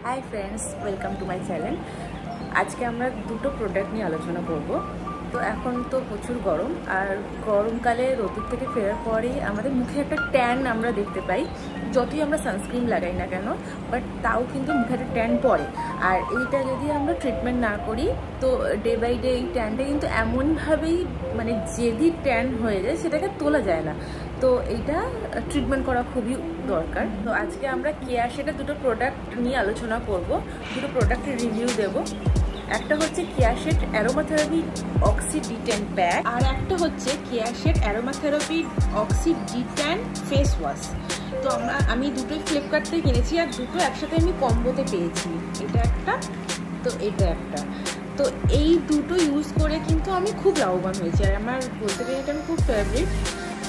High friends welcome to my channel. आज के আমরা দুটো প্রোডাক্ট নিয়ে আলোচনা করব। তো এখন তো প্রচুর গরম, আর গরমকালে রোদ থেকে ফেরার পরেই আমাদের মুখে একটা ট্যান আমরা দেখতে পাই, যতই আমরা সানস্ক্রিন লাগাই না কেন, বাট তাও কিন্তু মুখে একটা ট্যান পড়ে। আর এইটা যদি আমরা ট্রিটমেন্ট না করি তো ডে বাই ডে এই ট্যানটা কিন্তু এমনভাবেই মানে যেদি ট্যান হয়ে যায় সেটাকে তোলা যায় না। তো এইটা ট্রিটমেন্ট করা খুবই দরকার। তো আজকে আমরা কেয়াশেটের দুটো প্রোডাক্ট নিয়ে আলোচনা করব, দুটো প্রোডাক্টের রিভিউ দেব। একটা হচ্ছে কেয়াশেট অ্যারোমাথেরাপি অক্সি ডি10 প্যাক, আর একটা হচ্ছে কেয়াশেট অ্যারোমাথেরাপি অক্সি ডি10 ফেস ওয়াশ। তো আমি দুটোই ফ্লিপকার্ট থেকে কিনেছি, আর দুটো একসাথে আমি কম্বোতে পেয়েছি। এটা একটা, তো এটা একটা। তো এই দুটো ইউজ করে কিন্তু আমি খুব লাভবান হয়েছি, আর আমার বলতে গেলে এটা আমি খুব ফেভারিট।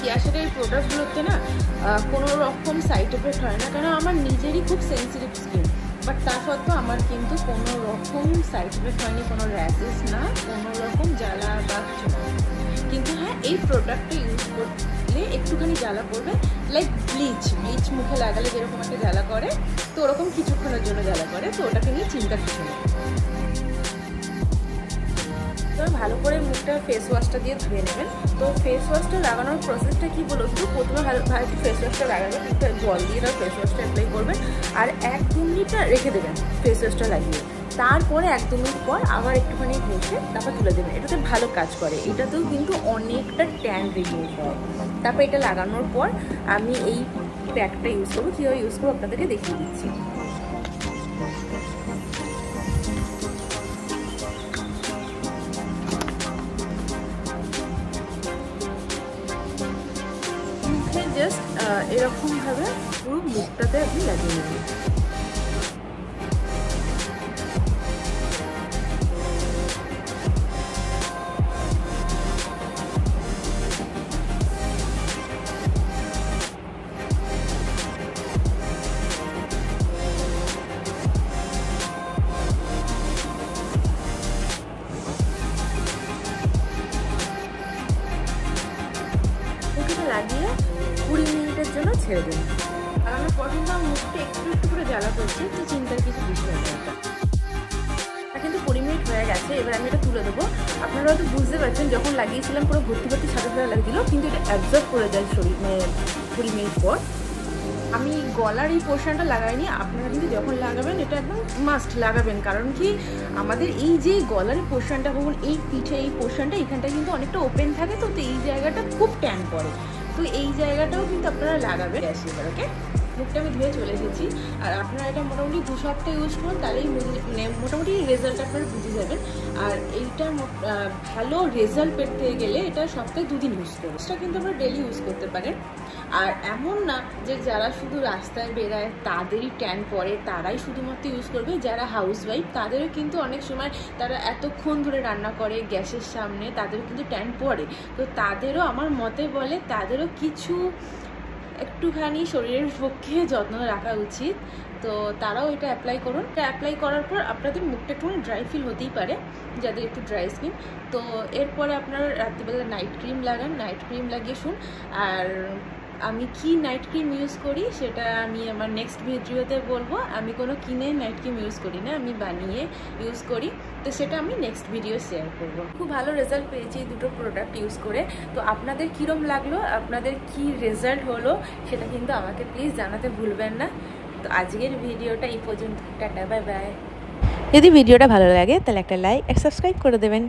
কেয়াশেটের এই প্রোডাক্টগুলোতে না কোনো রকম সাইড এফেক্ট হয় না, কারণ আমার নিজেরই খুব সেন্সিটিভ স্কিন, বাট তা সত্ত্বেও আমার কিন্তু কোনো রকম সাইড এফেক্ট হয়নি, কোনো র্যাশেস না, কোনো রকম জ্বালা বা কিছু না। কিন্তু হ্যাঁ, এই প্রোডাক্টটা ইউজ করলে একটুখানি জ্বালা করবে, লাইক ব্লিচ মুখে লাগালে যেরকম একটা জ্বালা করে, তো ওরকম কিছুক্ষণের জন্য জ্বালা করে, তো ওটাকে নিয়ে চিন্তার কিছু নেই। তো ভালো করে মুখটা ফেস ওয়াশটা দিয়ে ধুয়ে নেবেন। তো ফেস ওয়াশটা লাগানোর প্রসেসটা কী বলো, একটু প্রথমে ভালো একটু ফেস ওয়াশটা লাগাবেন, একটু জল দিয়ে তার ফেস ওয়াশটা অ্যাপ্লাই করবেন, আর 1-2 মিনিট রেখে দেবেন ফেস ওয়াশটা লাগিয়ে। তারপরে 1-2 মিনিট পর আবার একটুখানি ঘষে তারপর তুলে দেবেন। এটাতে ভালো কাজ করে, এটাতেও কিন্তু অনেকটা ট্যান রিমুভ হয়। তারপর এটা লাগানোর পর আমি এই প্যাকটা ইউজ করবো, কীভাবে ইউজ করবো আপনাদেরকে দেখিয়ে দিচ্ছি। জাস্ট এরকমভাবে পুরো মুখটাতে আপনি লাগিয়ে নেবেন। লাগিয়ে 20 মিনিটের জন্য ছেড়ে দিন। আর আমার পছন্দ মুখটা একটু একটু করে জ্বালা করছে, তো চিন্তার কিছু বিষয় নেই। কিন্তু 20 মিনিট হয়ে গেছে, এবার আমি এটা তুলে দেবো। আপনারা হয়তো বুঝতে পারছেন, যখন লাগিয়েছিলাম পুরো ভর্তি সাদা সাদা লাগছিল, কিন্তু এটা অ্যাবজর্ব করে যায় শরীর, মানে 20 মিনিট পর। আমি গলার এই পোর্শনটা লাগাইনি, আপনারা কিন্তু যখন লাগাবেন এটা একদম মাস্ট লাগাবেন। কারণ কি, আমাদের এই যে গলার পোর্শনটা, বলুন এই পিঠে এই পোর্শনটা, এখানটা কিন্তু অনেকটা ওপেন থাকে, তো এই জায়গাটা খুব ট্যান পড়ে, তো এই জায়গাটাও কিন্তু আপনারা লাগাবেন। এবার ওকে, মুখটা আমি ধুয়ে চলে এসেছি, আর আপনারা এটা মোটামুটি 2 সপ্তাহ ইউজ করুন, তাহলেই মানে মোটামুটি রেজাল্ট আপনারা বুঝে যাবেন। আর এইটা ভালো রেজাল্ট পেতে গেলে এটা সপ্তাহে 2 দিন ইউজ করুন। এটা কিন্তু আমরা ডেলি ইউজ করতে পারেন। আর এমন না যে যারা শুধু রাস্তায় বেরায় তাদেরই ট্যান পড়ে, তারাই শুধুমাত্র ইউজ করবে। যারা হাউসওয়াইফ তাদেরও কিন্তু অনেক সময় তারা এতক্ষণ ধরে রান্না করে গ্যাসের সামনে, তাদেরও কিন্তু ট্যান পড়ে। তো তাদেরও আমার মতে বলে তাদেরও কিছু একটুখানি শরীরের পক্ষে যত্ন রাখা উচিত। তো তারাও এটা অ্যাপ্লাই করুন। এটা অ্যাপ্লাই করার পর আপনাদের মুখটা একটু ড্রাই ফিল হতেই পারে, যাদের একটু ড্রাই স্কিন। তো এরপরে আপনারা রাত্রিবেলা নাইট ক্রিম লাগান, নাইট ক্রিম লাগিয়ে শুন। আর আমি কি নাইট ক্রিম ইউজ করি সেটা আমি আমার নেক্সট ভিডিওতে বলবো। আমি কোনো কিনে নাইট ক্রিম ইউজ করি না, আমি বানিয়ে ইউজ করি, তো সেটা আমি নেক্সট ভিডিও শেয়ার করব। খুব ভালো রেজাল্ট পেয়েছি এই দুটো প্রোডাক্ট ইউজ করে। তো আপনাদের কীরকম লাগলো, আপনাদের কি রেজাল্ট হলো সেটা কিন্তু আমাকে প্লিজ জানাতে ভুলবেন না। তো আজকের ভিডিওটা এই পর্যন্ত, টাটা, বাই বাই। যদি ভিডিওটা ভালো লাগে তাহলে একটা লাইক আর সাবস্ক্রাইব করে দেবেন।